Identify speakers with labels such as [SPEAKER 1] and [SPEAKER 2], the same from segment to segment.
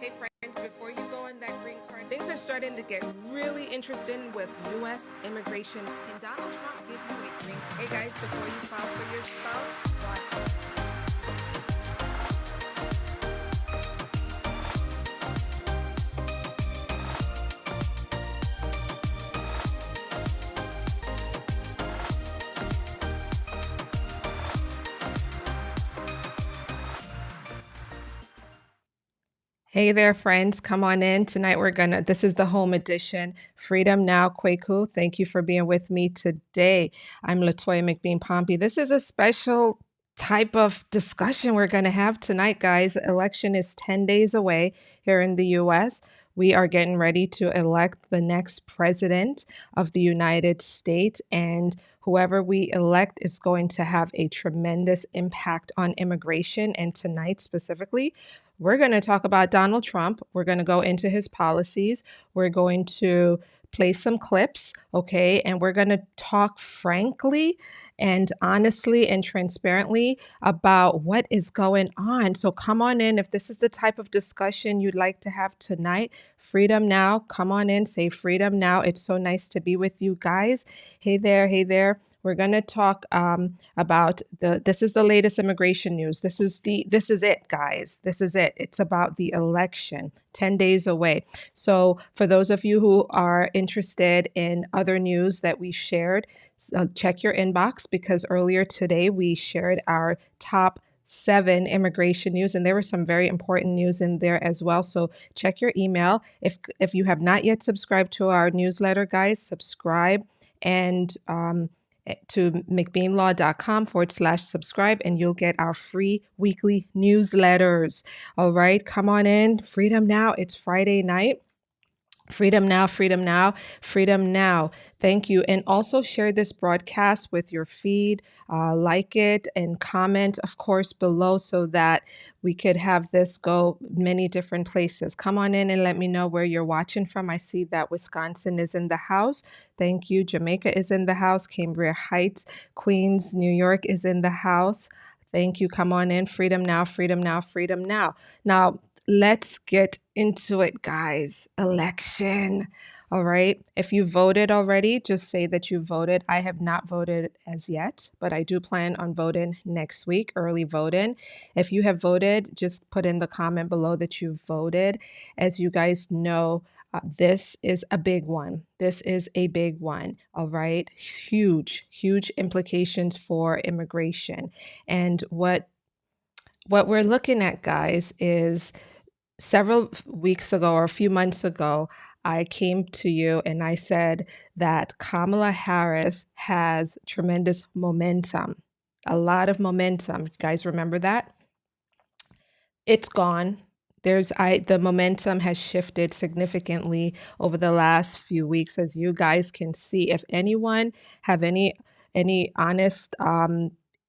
[SPEAKER 1] Hey friends, before you go on that green card, things are starting to get really interesting with U.S. immigration. Can Donald Trump give you a green card? Hey guys, before you file for your spouse, hey there, friends. Come on in. Tonight this is the home edition. Freedom Now, Kwaku. Thank you for being with me today. I'm Latoya McBean Pompey. This is a special type of discussion we're going to have tonight, guys. Election is 10 days away here in the US. We are getting ready to elect the next president of the United States, and whoever we elect is going to have a tremendous impact on immigration. And tonight, specifically, we're going to talk about Donald Trump. We're going to go into his policies. We're going to play some clips, okay? And we're going to talk frankly and honestly and transparently about what is going on. So come on in. If this is the type of discussion you'd like to have tonight, Freedom Now, come on in, say Freedom Now. It's so nice to be with you guys. Hey there, hey there. We're going to talk about this is the latest immigration news. This is it, guys. This is it. It's about the election, 10 days away. So for those of you who are interested in other news that we shared, check your inbox, because earlier today we shared our top 7 immigration news, and there was some very important news in there as well. So check your email. If you have not yet subscribed to our newsletter, guys, subscribe and to mcbeanlaw.com/subscribe, and you'll get our free weekly newsletters. All right, come on in. Freedom Now. It's Friday night. Freedom Now, Freedom Now, Freedom Now. Thank you. And also share this broadcast with your feed, like it, and comment, of course, below, so that we could have this go many different places. Come on in and let me know where you're watching from. I see that Wisconsin is in the house. Thank you. Jamaica is in the house. Cambria Heights, Queens, New York is in the house. Thank you. Come on in. Freedom Now, Freedom Now, Freedom Now. Now, let's get into it, guys. Election. All right. If you voted already, just say that you voted. I have not voted as yet, but I do plan on voting next week, early voting. If you have voted, just put in the comment below that you voted. As you guys know, this is a big one. This is a big one. All right. Huge, huge implications for immigration. And what we're looking at, guys, is several weeks ago or a few months ago, I came to you and I said that Kamala Harris has tremendous momentum, a lot of momentum. You guys remember that? It's gone. The momentum has shifted significantly over the last few weeks, as you guys can see. If anyone have any honest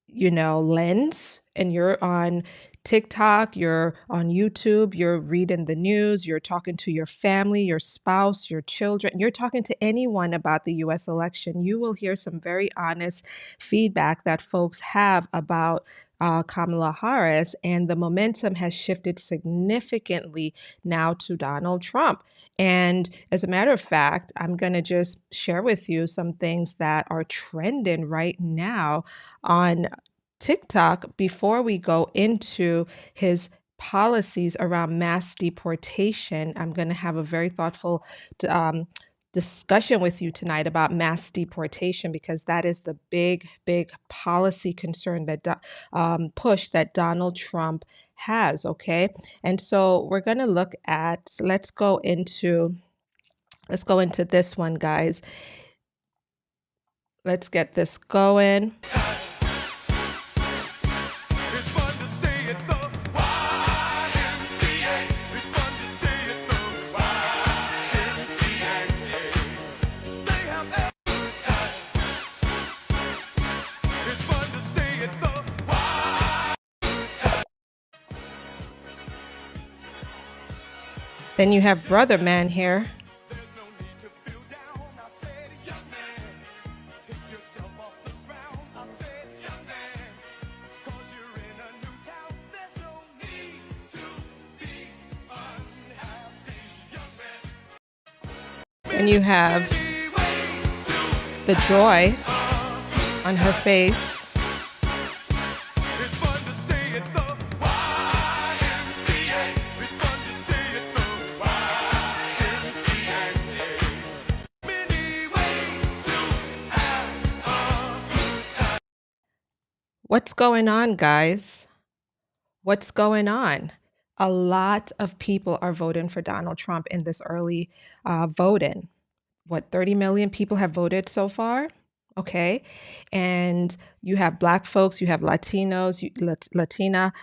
[SPEAKER 1] lens, and you're on TikTok, you're on YouTube, you're reading the news, you're talking to your family, your spouse, your children, you're talking to anyone about the US election, you will hear some very honest feedback that folks have about Kamala Harris, and the momentum has shifted significantly now to Donald Trump. And as a matter of fact, I'm going to just share with you some things that are trending right now on TikTok before we go into his policies around mass deportation. I'm going to have a very thoughtful discussion with you tonight about mass deportation, because that is the big policy concern that push that Donald Trump has. Okay, and so we're going to look at. Let's go into this one, guys. Let's get this going. Then you have Brother Man here. And you have the joy on her face. What's going on, guys? What's going on? A lot of people are voting for Donald Trump in this early voting. What, 30 million people have voted so far? Okay. And you have Black folks, you have Latinos, Latina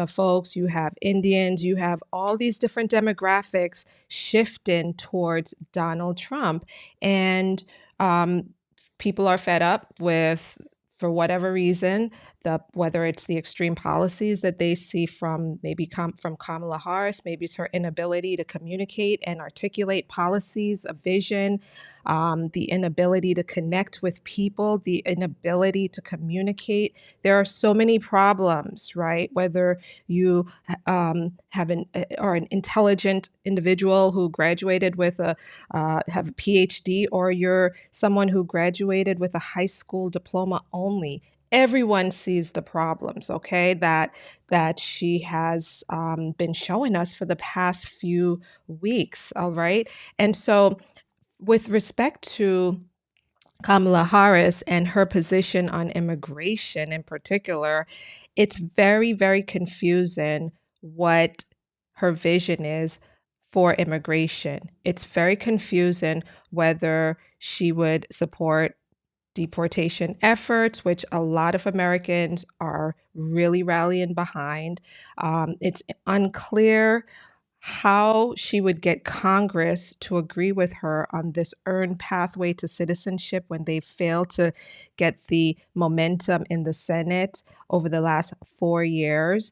[SPEAKER 1] folks, you have Indians, you have all these different demographics shifting towards Donald Trump. And people are fed up with, for whatever reason, whether it's the extreme policies that they see from from Kamala Harris, maybe it's her inability to communicate and articulate policies, a vision, the inability to connect with people, the inability to communicate. There are so many problems, right? Whether you are an intelligent individual who graduated with have a PhD, or you're someone who graduated with a high school diploma only. Everyone sees the problems, okay, that she has been showing us for the past few weeks, all right? And so with respect to Kamala Harris and her position on immigration in particular, it's very, very confusing what her vision is for immigration. It's very confusing whether she would support deportation efforts, which a lot of Americans are really rallying behind. It's unclear how she would get Congress to agree with her on this earned pathway to citizenship when they failed to get the momentum in the Senate over the last 4 years.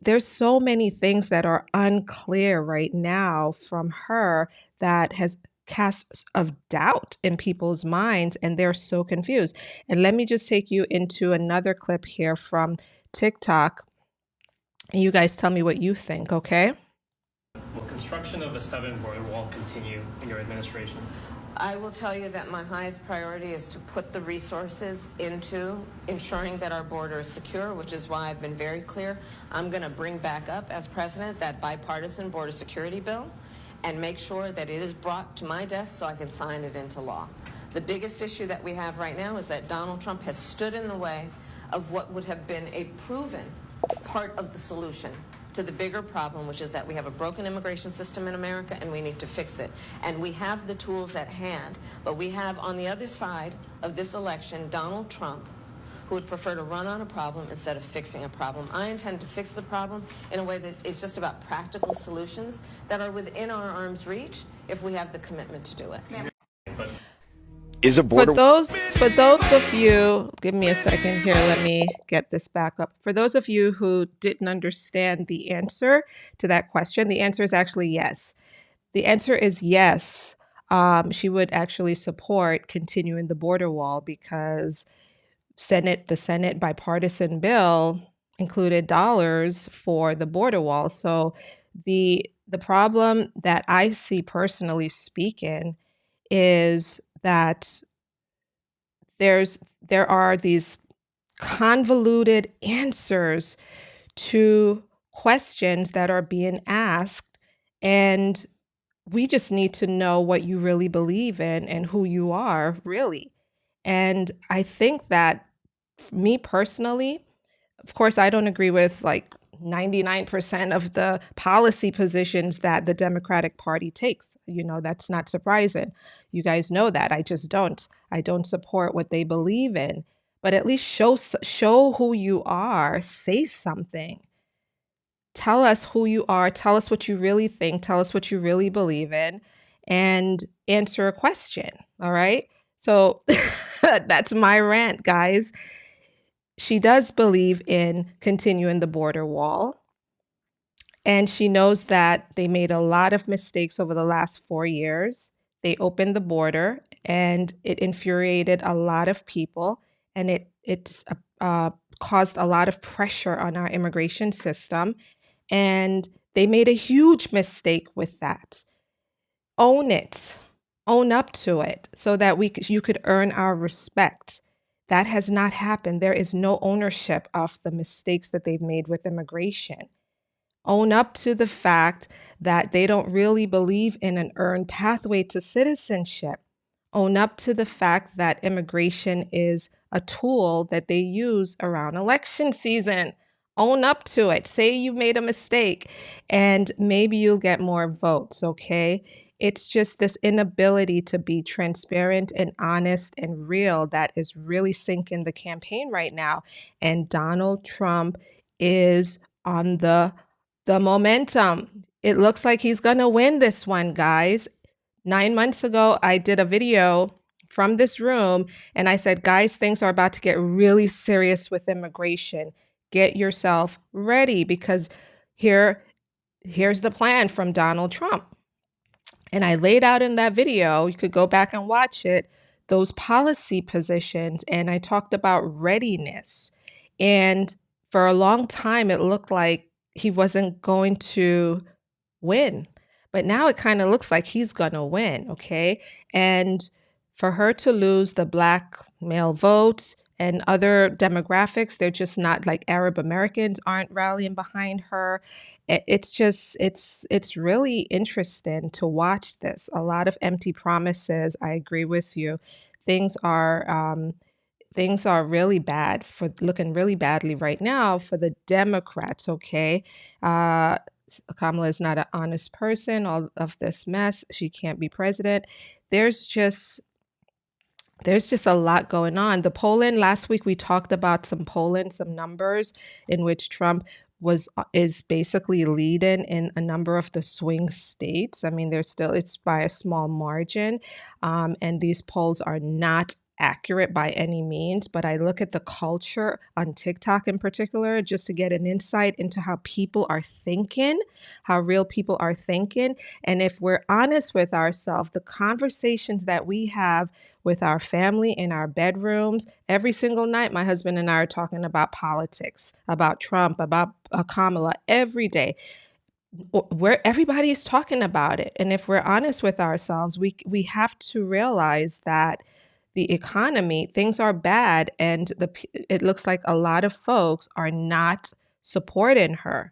[SPEAKER 1] There's so many things that are unclear right now from her that has cast of doubt in people's minds, and they're so confused. And let me just take you into another clip here from TikTok, and you guys tell me what you think, okay?
[SPEAKER 2] Will construction of a southern border wall continue in your administration?
[SPEAKER 3] I will tell you that my highest priority is to put the resources into ensuring that our border is secure, which is why I've been very clear. I'm going to bring back up, as president, that bipartisan border security bill and make sure that it is brought to my desk so I can sign it into law. The biggest issue that we have right now is that Donald Trump has stood in the way of what would have been a proven part of the solution to the bigger problem, which is that we have a broken immigration system in America and we need to fix it. And we have the tools at hand, but we have on the other side of this election Donald Trump, who would prefer to run on a problem instead of fixing a problem. I intend to fix the problem in a way that is just about practical solutions that are within our arm's reach if we have the commitment to do it.
[SPEAKER 4] Is a border
[SPEAKER 1] For those of you, give me a second here, let me get this back up. For those of you who didn't understand the answer to that question, the answer is actually yes. The answer is yes. She would actually support continuing the border wall because the Senate bipartisan bill included dollars for the border wall. So the problem that I see, personally speaking, is that there are these convoluted answers to questions that are being asked, and we just need to know what you really believe in and who you are, really. And I think that, me personally, of course, I don't agree with like 99% of the policy positions that the Democratic Party takes. You know, that's not surprising. You guys know that. I just don't. I don't support what they believe in. But at least show who you are. Say something. Tell us who you are. Tell us what you really think. Tell us what you really believe in, and answer a question. All right. So that's my rant, guys. She does believe in continuing the border wall. And she knows that they made a lot of mistakes over the last 4 years. They opened the border and it infuriated a lot of people, and it caused a lot of pressure on our immigration system. And they made a huge mistake with that. Own it. Own up to it so that you could earn our respect. That has not happened. There is no ownership of the mistakes that they've made with immigration. Own up to the fact that they don't really believe in an earned pathway to citizenship. Own up to the fact that immigration is a tool that they use around election season. Own up to it. Say you made a mistake and maybe you'll get more votes, okay? It's just this inability to be transparent and honest and real that is really sinking the campaign right now. And Donald Trump is on the momentum. It looks like he's going to win this one, guys. 9 months ago, I did a video from this room and I said, guys, things are about to get really serious with immigration. Get yourself ready because here's the plan from Donald Trump. And I laid out in that video, you could go back and watch it, those policy positions. And I talked about readiness. And for a long time, it looked like he wasn't going to win. But now it kind of looks like he's going to win, okay? And for her to lose the Black male vote and other demographics, they're just not like Arab Americans aren't rallying behind her. It's really interesting to watch this. A lot of empty promises. I agree with you. Things are things are really bad for looking really badly right now for the Democrats, okay? Kamala is not an honest person. All of this mess, she can't be president. There's just a lot going on. The polling last week, we talked about some polling, some numbers in which Trump is basically leading in a number of the swing states. I mean, it's by a small margin, and these polls are not accurate by any means. But I look at the culture on TikTok in particular, just to get an insight into how people are thinking, how real people are thinking, and if we're honest with ourselves, the conversations that we have with our family in our bedrooms. Every single night, my husband and I are talking about politics, about Trump, about Kamala every day. Where everybody is talking about it. And if we're honest with ourselves, we have to realize that the economy, things are bad, and it looks like a lot of folks are not supporting her.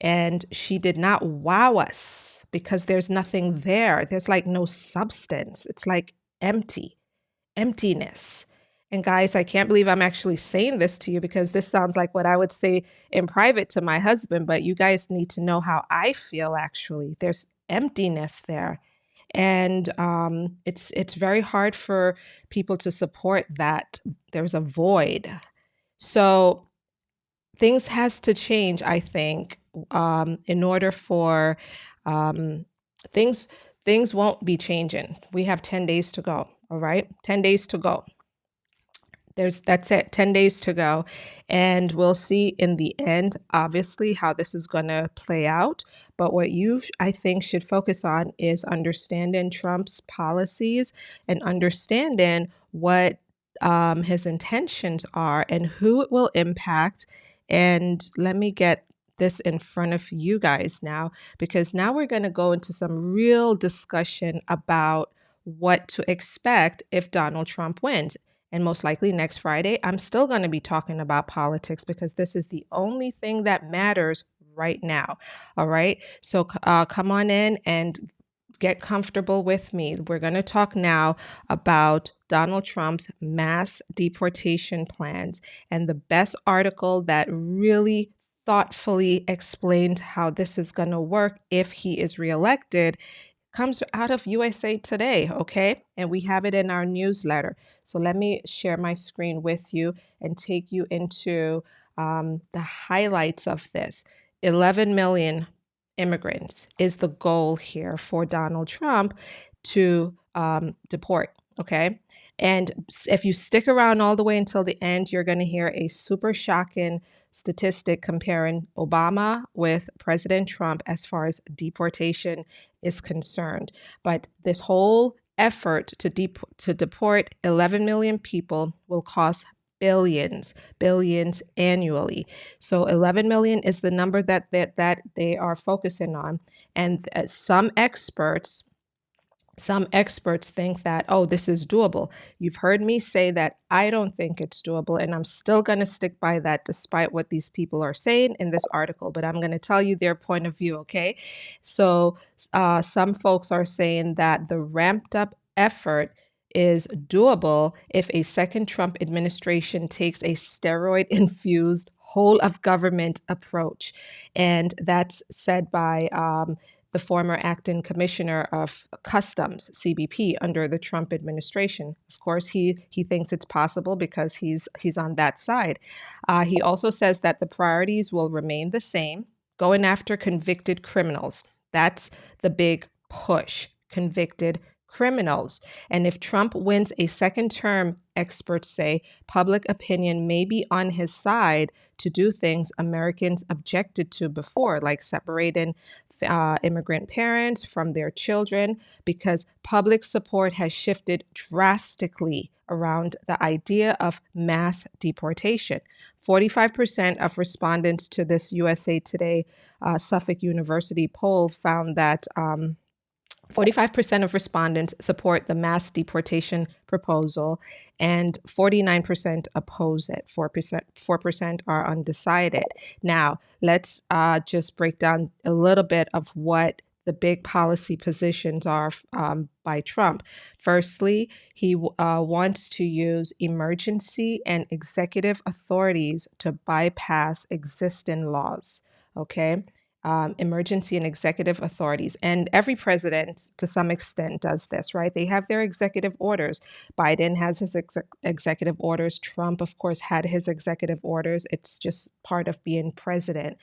[SPEAKER 1] And she did not wow us because there's nothing there. There's like no substance. It's like emptiness. And guys, I can't believe I'm actually saying this to you because this sounds like what I would say in private to my husband, but you guys need to know how I feel actually. There's emptiness there. And it's very hard for people to support that. There's a void. So things has to change, I think, in order for things won't be changing. We have 10 days to go. All right. 10 days to go. That's it. 10 days to go. And we'll see in the end, obviously, how this is going to play out. But what I think, should focus on is understanding Trump's policies and understanding what his intentions are and who it will impact. And let me get this in front of you guys now, because now we're going to go into some real discussion about what to expect if Donald Trump wins. And most likely next Friday, I'm still going to be talking about politics because this is the only thing that matters right now. All right. So come on in and get comfortable with me. We're going to talk now about Donald Trump's mass deportation plans, and the best article that really thoughtfully explained how this is going to work if he is reelected comes out of USA Today, okay? And we have it in our newsletter. So let me share my screen with you and take you into the highlights of this. 11 million immigrants is the goal here for Donald Trump to deport, okay? And if you stick around all the way until the end, you're going to hear a super shocking statistic comparing Obama with President Trump as far as deportation is concerned. But this whole effort to deport 11 million people will cost billions annually. So 11 million is the number that they are focusing on. And some experts some experts think that, oh, this is doable. You've heard me say that I don't think it's doable, and I'm still going to stick by that despite what these people are saying in this article. But I'm going to tell you their point of view, okay? So some folks are saying that the ramped up effort is doable if a second Trump administration takes a steroid infused whole of government approach. And that's said by the former acting commissioner of customs, CBP, under the Trump administration. Of course, he thinks it's possible because he's on that side. He also says that the priorities will remain the same, going after convicted criminals. That's the big push, convicted criminals. And if Trump wins a second term, experts say public opinion may be on his side to do things Americans objected to before, like separating immigrant parents from their children, because public support has shifted drastically around the idea of mass deportation. 45% of respondents to this USA Today Suffolk University poll found that 45% of respondents support the mass deportation proposal, and 49% oppose it. 4% are undecided. Now, let's just break down a little bit of what the big policy positions are by Trump. Firstly, he wants to use emergency and executive authorities to bypass existing laws. Okay. Emergency and executive authorities. And every president, to some extent, does this, right? They have their executive orders. Biden has his executive orders. Trump, of course, had his executive orders. It's just part of being president.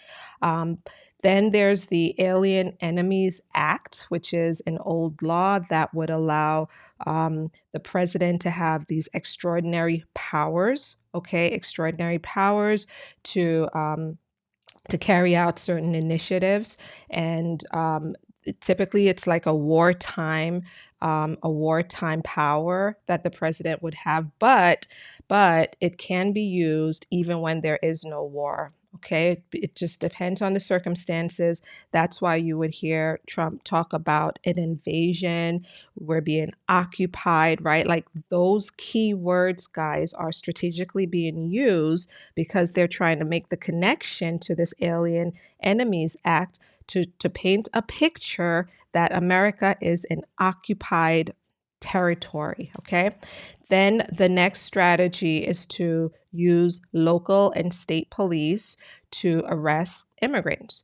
[SPEAKER 1] Then there's the Alien Enemies Act, which is an old law that would allow the president to have these extraordinary powers, okay, extraordinary powers to carry out certain initiatives. And typically it's like a wartime power that the president would have, but it can be used even when there is no war. Okay, it just depends on the circumstances. That's why you would hear Trump talk about an invasion, we're being occupied, right? Like those key words, guys, are strategically being used because they're trying to make the connection to this Alien Enemies Act to paint a picture that America is an occupied territory, okay? Then the next strategy is to use local and state police to arrest immigrants.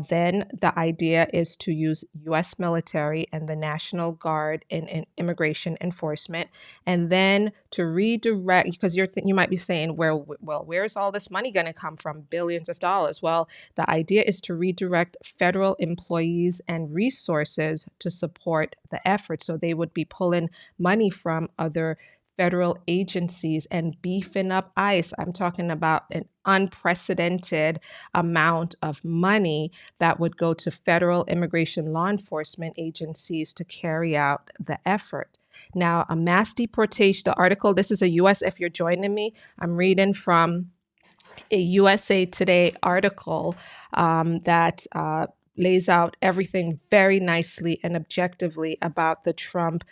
[SPEAKER 1] Then the idea is to use U.S. military and the National Guard in immigration enforcement, and then to redirect, because you might be saying, well, where's all this money going to come from? Billions of dollars. Well, the idea is to redirect federal employees and resources to support the effort. So they would be pulling money from other federal agencies and beefing up ICE. I'm talking about an unprecedented amount of money that would go to federal immigration law enforcement agencies to carry out the effort. Now, a mass deportation, the article, this is a US, if you're joining me, I'm reading from a USA Today article that lays out everything very nicely and objectively about the Trump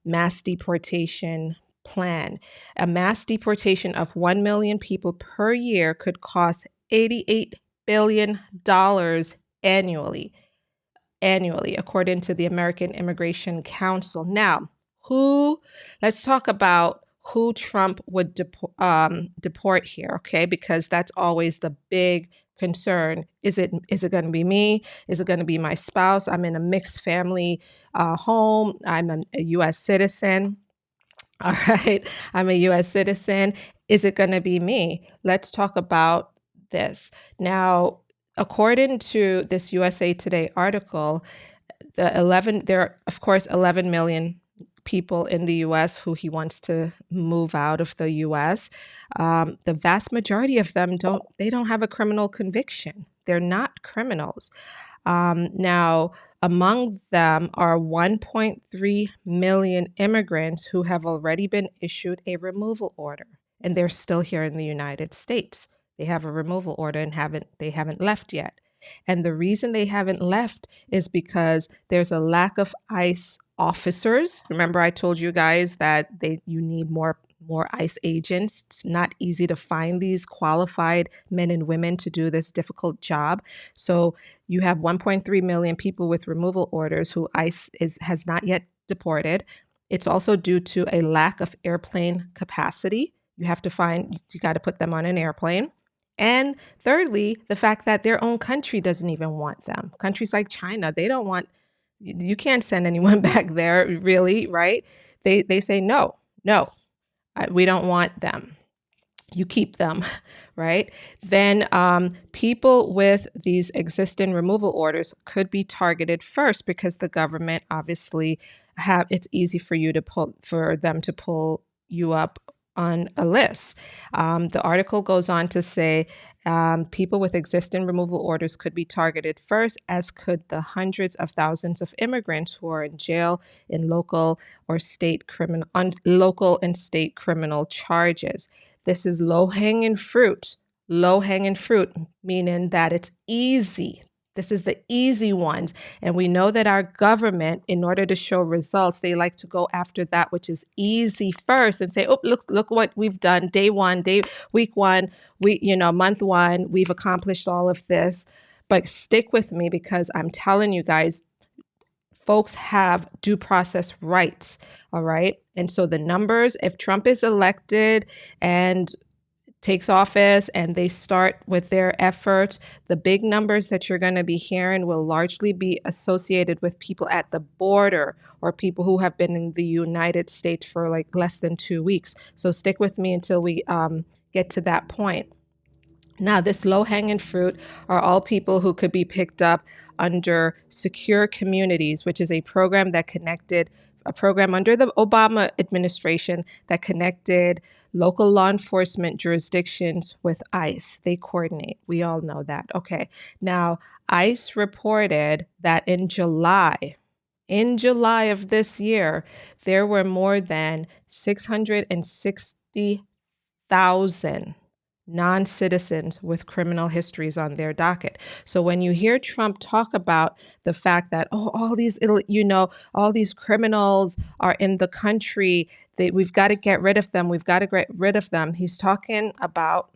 [SPEAKER 1] mass deportation plan. A mass deportation of 1 million people per year could cost $88 billion annually, according to the American Immigration Council. Now, let's talk about who Trump would deport here, okay? Because that's always the big concern. Is it going to be me? Is it going to be my spouse? I'm in a mixed family home. I'm a U.S. citizen. All right, I'm a U.S. citizen. Is it going to be me? Let's talk about this. Now, according to this USA Today article, there are, of course, 11 million people in the U.S. who he wants to move out of the U.S. The vast majority of them don't have a criminal conviction. They're not criminals. Now, among them are 1.3 million immigrants who have already been issued a removal order, and they're still here in the United States. They have a removal order and haven't left yet. And the reason they haven't left is because there's a lack of ICE officers. Remember, I told you guys that you need more ICE agents. It's not easy to find these qualified men and women to do this difficult job. So you have 1.3 million people with removal orders who ICE has not yet deported. It's also due to a lack of airplane capacity. You got to put them on an airplane. And thirdly, the fact that their own country doesn't even want them. Countries like China, they don't want, you can't send anyone back there, really, right? They say, no, we don't want them. You keep them, right? Then people with these existing removal orders could be targeted first because the government obviously it's easy for them to pull you up on a list. The article goes on to say people with existing removal orders could be targeted first, as could the hundreds of thousands of immigrants who are in jail in local and state criminal charges. This is low-hanging fruit. Low-hanging fruit, meaning that it's easy. This is the easy ones. And we know that our government, in order to show results, they like to go after that which is easy first and say, oh, look what we've done. Week one, month one, we've accomplished all of this. But stick with me, because I'm telling you guys, folks have due process rights, all right? And so the numbers, if Trump is elected and takes office and they start with their effort, the big numbers that you're going to be hearing will largely be associated with people at the border or people who have been in the United States for like less than 2 weeks. So stick with me until we get to that point. Now, this low-hanging fruit are all people who could be picked up under Secure Communities, which is a program under the Obama administration that connected local law enforcement jurisdictions with ICE. They coordinate. We all know that. Okay. Now, ICE reported that in July of this year, there were more than 660,000 non-citizens with criminal histories on their docket. So when you hear Trump talk about the fact that, all these criminals are in the country, we've got to get rid of them. He's talking about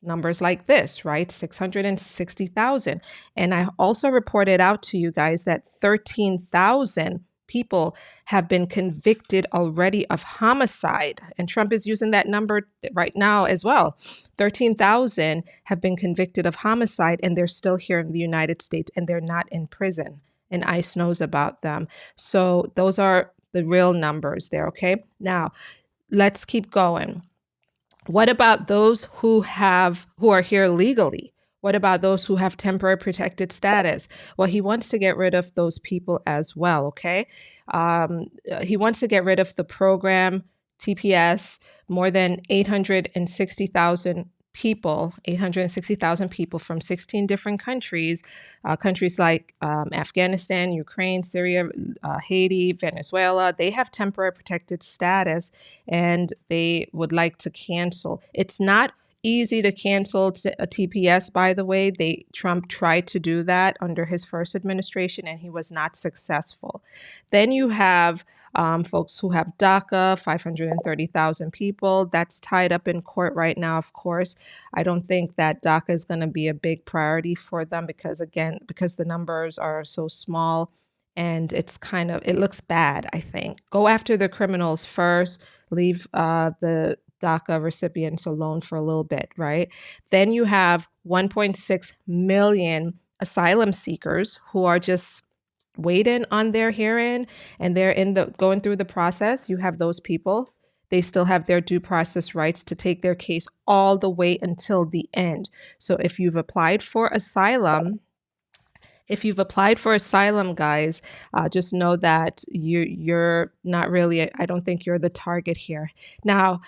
[SPEAKER 1] numbers like this, right? 660,000. And I also reported out to you guys that 13,000 people have been convicted already of homicide. And Trump is using that number right now as well. 13,000 have been convicted of homicide, and they're still here in the United States, and they're not in prison. And ICE knows about them. So those are the real numbers there, okay? Now, let's keep going. What about those who are here legally? What about those who have temporary protected status? Well, he wants to get rid of those people as well, okay? He wants to get rid of the program, TPS, more than 860,000 people from 16 different countries like Afghanistan, Ukraine, Syria, Haiti, Venezuela. They have temporary protected status, and they would like to cancel. It's not easy to cancel a TPS, by the way. Trump tried to do that under his first administration, and he was not successful. Then you have folks who have DACA, 530,000 people. That's tied up in court right now, of course. I don't think that DACA is going to be a big priority for them because the numbers are so small, and it looks bad, I think. Go after the criminals first, leave the DACA recipients alone for a little bit, right? Then you have 1.6 million asylum seekers who are just waiting on their hearing, and they're going through the process. You have those people. They still have their due process rights to take their case all the way until the end. So if you've applied for asylum, guys, just know that you're not really, I don't think you're the target here. Now,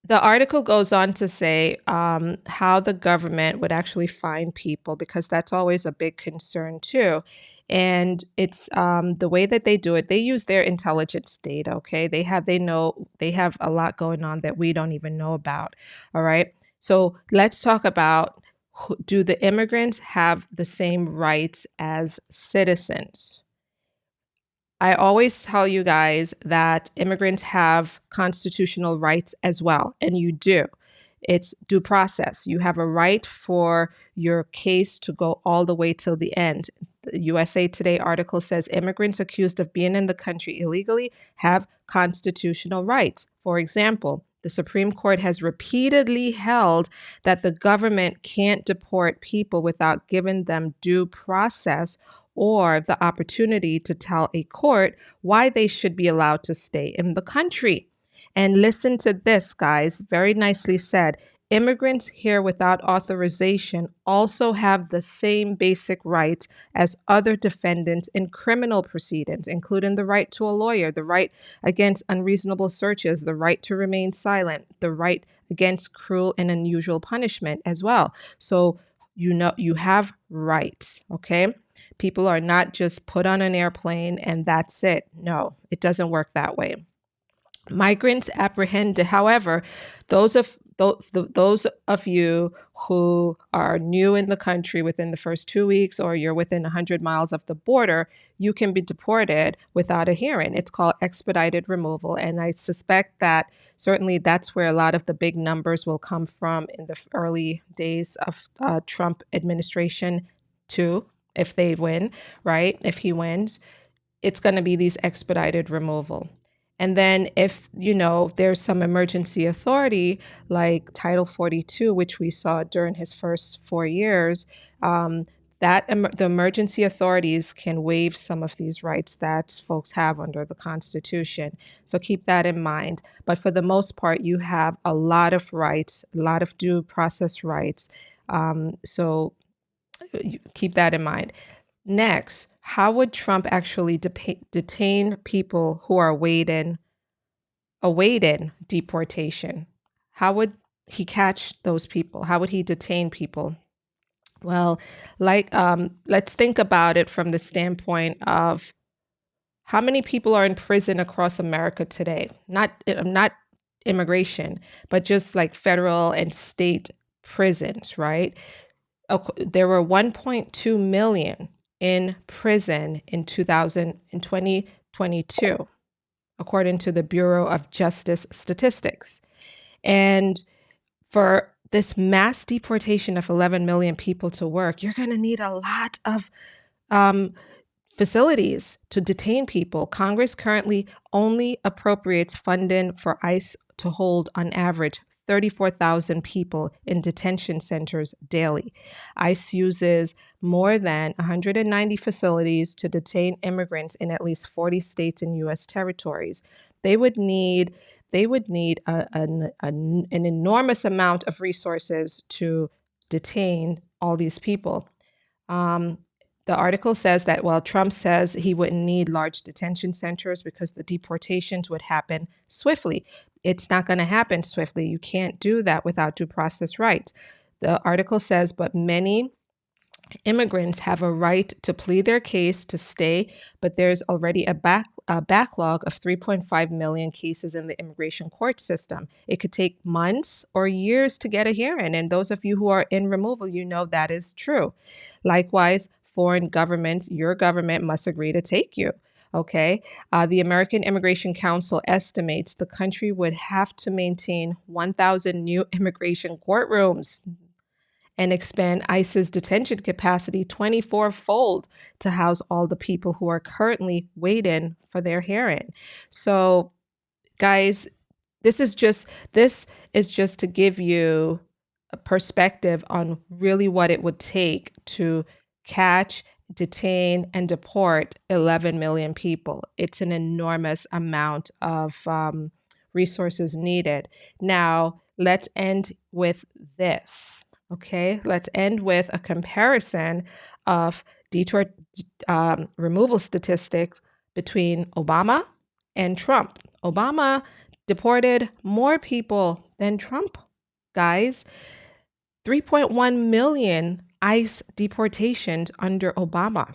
[SPEAKER 1] the article goes on to say how the government would actually find people, because that's always a big concern too. And it's the way that they do it. They use their intelligence data. Okay, they have a lot going on that we don't even know about. All right. So let's talk about, do the immigrants have the same rights as citizens? I always tell you guys that immigrants have constitutional rights as well, and you do. It's due process. You have a right for your case to go all the way till the end. The USA Today article says immigrants accused of being in the country illegally have constitutional rights. For example, the Supreme Court has repeatedly held that the government can't deport people without giving them due process or the opportunity to tell a court why they should be allowed to stay in the country. And listen to this, guys, very nicely said. Immigrants here without authorization also have the same basic rights as other defendants in criminal proceedings, including the right to a lawyer, the right against unreasonable searches, the right to remain silent, the right against cruel and unusual punishment as well. So, you have rights, okay? People are not just put on an airplane and that's it. No, it doesn't work that way. Migrants apprehended, however, those of you who are new in the country within the first 2 weeks, or you're within 100 miles of the border, you can be deported without a hearing. It's called expedited removal. And I suspect that certainly that's where a lot of the big numbers will come from in the early days of Trump administration too, if they win, right? If he wins, it's going to be these expedited removal. And then if, there's some emergency authority like Title 42, which we saw during his first 4 years, the emergency authorities can waive some of these rights that folks have under the Constitution. So keep that in mind. But for the most part, you have a lot of rights, a lot of due process rights. So keep that in mind. Next, how would Trump actually detain people who are awaiting deportation? How would he catch those people? How would he detain people? Well, let's think about it from the standpoint of how many people are in prison across America today? Not immigration, but just like federal and state prisons, right? There were 1.2 million in prison in 2022, according to the Bureau of Justice Statistics. And for this mass deportation of 11 million people to work, you're going to need a lot of facilities to detain people. Congress currently only appropriates funding for ICE to hold, on average, 34,000 people in detention centers daily. ICE uses more than 190 facilities to detain immigrants in at least 40 states and U.S. territories. They would need an enormous amount of resources to detain all these people. The article says that while Trump says he wouldn't need large detention centers because the deportations would happen swiftly, it's not going to happen swiftly. You can't do that without due process rights. The article says, but many immigrants have a right to plead their case to stay, but there's already a backlog of 3.5 million cases in the immigration court system. It could take months or years to get a hearing, and those of you who are in removal, you know that is true. Likewise, foreign governments, your government must agree to take you. Okay. The American Immigration Council estimates the country would have to maintain 1,000 new immigration courtrooms and expand ICE's detention capacity 24-fold to house all the people who are currently waiting for their hearing. So, guys, this is just to give you a perspective on really what it would take to catch, detain, and deport 11 million people. It's an enormous amount of resources needed. Now, let's end with this. Okay, let's end with a comparison of removal statistics between Obama and Trump. Obama deported more people than Trump, guys. 3.1 million ICE deportations under Obama.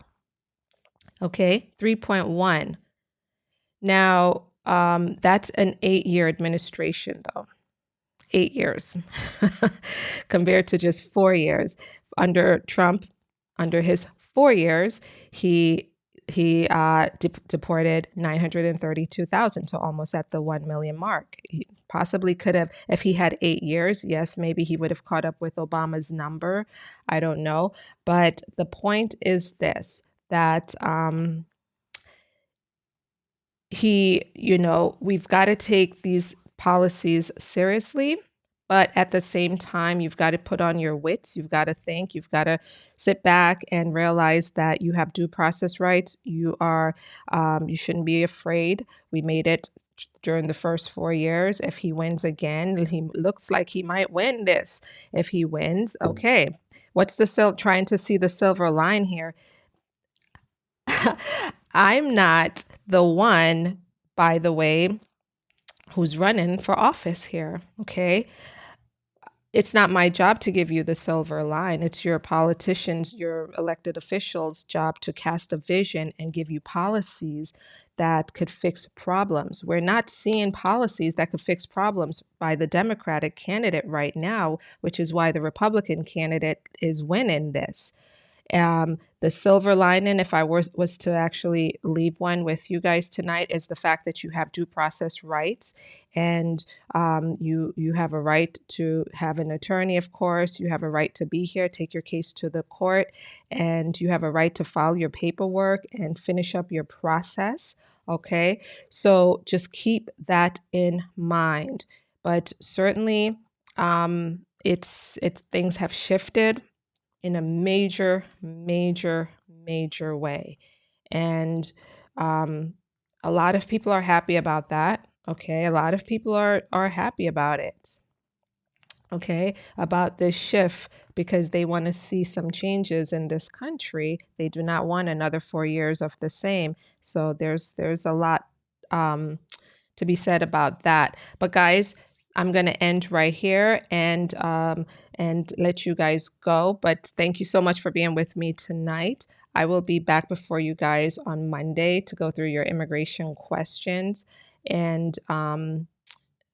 [SPEAKER 1] Okay, 3.1. Now, that's an 8-year administration, though. 8 years compared to just 4 years. Under Trump, under his 4 years, deported 932,000, so almost at the 1 million mark. He possibly could have, if he had 8 years, yes, maybe he would have caught up with Obama's number. I don't know. But the point is this, that we've got to take these policies seriously, but at the same time, you've got to put on your wits. You've got to think. You've got to sit back and realize that you have due process rights. You shouldn't be afraid. We made it during the first 4 years. If he wins again, he looks like he might win this. If he wins, okay. What's trying to see the silver line here? I'm not the one, by the way, who's running for office here, okay? It's not my job to give you the silver line. It's your politicians, your elected officials' job to cast a vision and give you policies that could fix problems. We're not seeing policies that could fix problems by the Democratic candidate right now, which is why the Republican candidate is winning this. The silver lining, if I was to actually leave one with you guys tonight, is the fact that you have due process rights, and you have a right to have an attorney, of course. You have a right to be here, take your case to the court, and you have a right to file your paperwork and finish up your process. Okay, so just keep that in mind. But certainly, things have shifted in a major, major, major way. And a lot of people are happy about that. Okay. A lot of people are happy about it. Okay. About this shift, because they want to see some changes in this country. They do not want another 4 years of the same. So there's a lot to be said about that. But guys, I'm going to end right here and let you guys go. But thank you so much for being with me tonight. I will be back before you guys on Monday to go through your immigration questions. And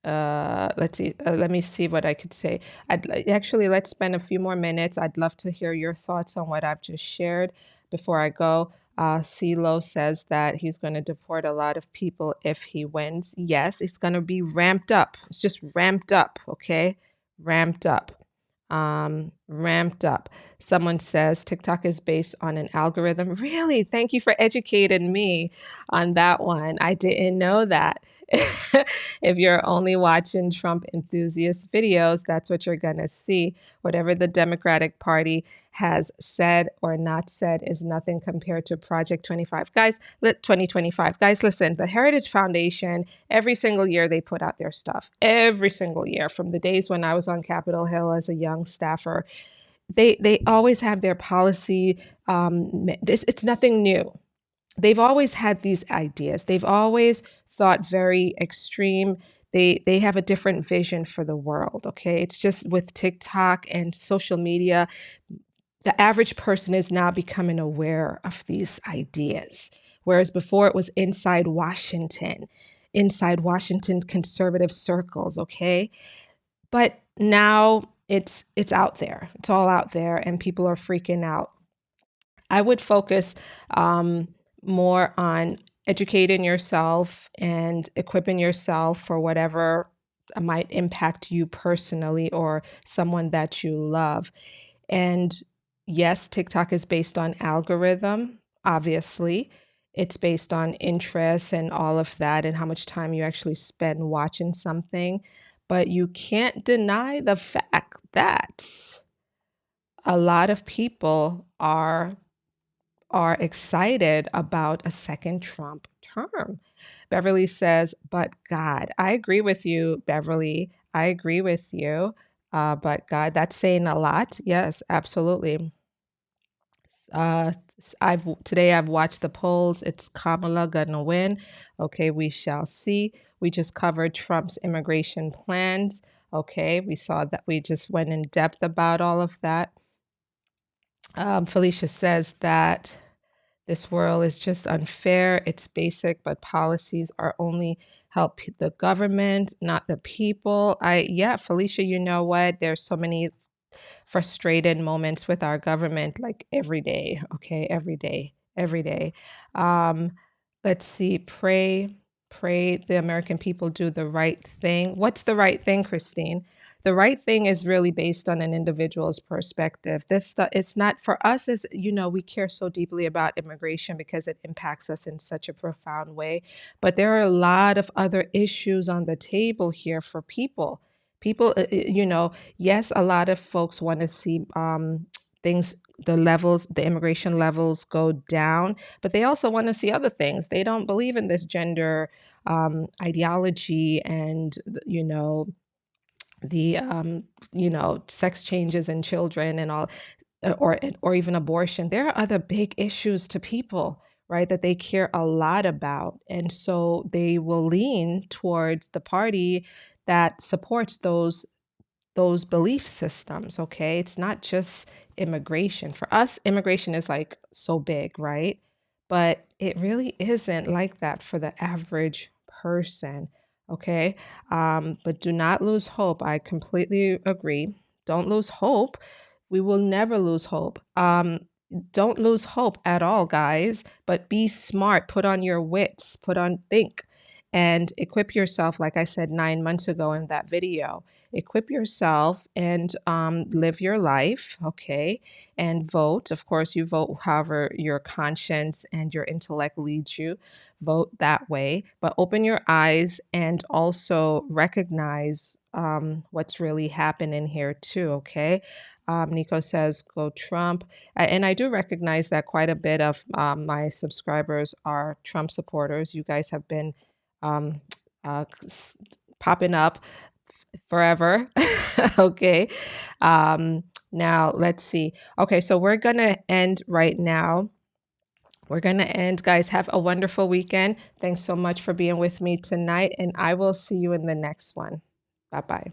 [SPEAKER 1] let's see. Let me see what I could say. Let's spend a few more minutes. I'd love to hear your thoughts on what I've just shared before I go. CeeLo says that he's going to deport a lot of people if he wins. Yes, it's going to be ramped up. It's just ramped up, okay? Ramped up. Ramped up. Someone says TikTok is based on an algorithm. Really? Thank you for educating me on that one. I didn't know that. If you're only watching Trump enthusiast videos, that's what you're going to see. Whatever the Democratic Party has said or not said is nothing compared to Project 2025. Guys, listen, the Heritage Foundation, every single year they put out their stuff. Every single year, from the days when I was on Capitol Hill as a young staffer, they always have their policy. It's nothing new. They've always had these ideas. They've always thought very extreme. They have a different vision for the world, okay? It's just with TikTok and social media, the average person is now becoming aware of these ideas. Whereas before it was inside Washington conservative circles, okay? But now it's out there. It's all out there and people are freaking out. I would focus more on educating yourself and equipping yourself for whatever might impact you personally or someone that you love. And yes, TikTok is based on algorithm, obviously. It's based on interests and all of that and how much time you actually spend watching something. But you can't deny the fact that a lot of people are excited about a second Trump term. Beverly says, but God. I agree with you, Beverly. I agree with you. But God, that's saying a lot. Yes, absolutely. Today I've watched the polls. It's Kamala gonna win. Okay, we shall see. We just covered Trump's immigration plans. Okay, we saw that. We just went in depth about all of that. Felicia says that this world is just unfair. It's basic, but policies are only help the government, not the people. Yeah, Felicia, you know what? There's so many frustrated moments with our government, like every day. Okay, every day. every day. Um, let's see. Pray the American people do the right thing. What's the right thing, Christine? The right thing is really based on an individual's perspective. This stuff, it's not for us, as you know, we care so deeply about immigration because it impacts us in such a profound way. But there are a lot of other issues on the table here for people. People, yes, a lot of folks want to see things, the immigration levels go down, but they also want to see other things. They don't believe in this gender ideology and, the sex changes in children and all, or even abortion. There are other big issues to people, right, that they care a lot about, and so they will lean towards the party that supports those belief systems. Okay, it's not just immigration. For us, immigration is like so big, right? But it really isn't like that for the average person. Okay, but do not lose hope. I completely agree. Don't lose hope. We will never lose hope. Don't lose hope at all, guys, but be smart. Put on your wits, think, and equip yourself, like I said 9 months ago in that video. Equip yourself and live your life, okay? And vote. Of course, you vote however your conscience and your intellect leads you. Vote that way, but open your eyes and also recognize what's really happening here, too, okay? Nico says, go Trump. And I do recognize that quite a bit of my subscribers are Trump supporters. You guys have been um, popping up forever. Okay. Now, let's see. Okay, so we're going to end right now. We're going to end. Guys, have a wonderful weekend. Thanks so much for being with me tonight, and I will see you in the next one. Bye-bye.